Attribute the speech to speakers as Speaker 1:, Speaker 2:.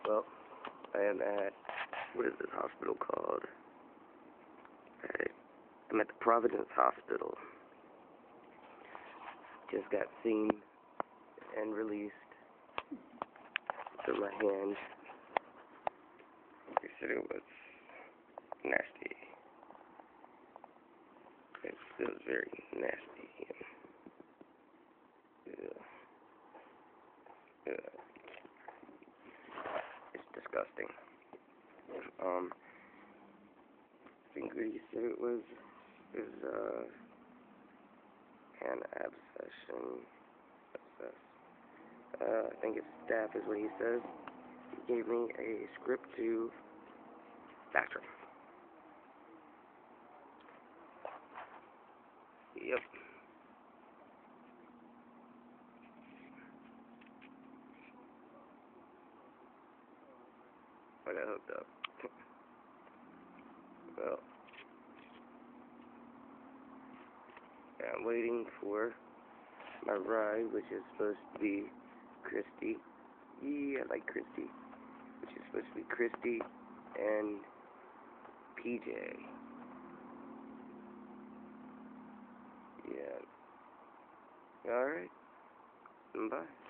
Speaker 1: Well, I am at, what is this hospital called? I'm at the Providence Hospital. Just got seen and released through my hand. They said it was nasty. It was very nasty. It's disgusting. I think what he said it was hand abscession. I think it's staph is what he says. He gave me a script to Bactrim. Yep. I got hooked up. Well, yeah, I'm waiting for my ride, which is supposed to be Christy. Yeah, I like Christy. Which is supposed to be Christy and PJ. Yeah. Alright. Bye.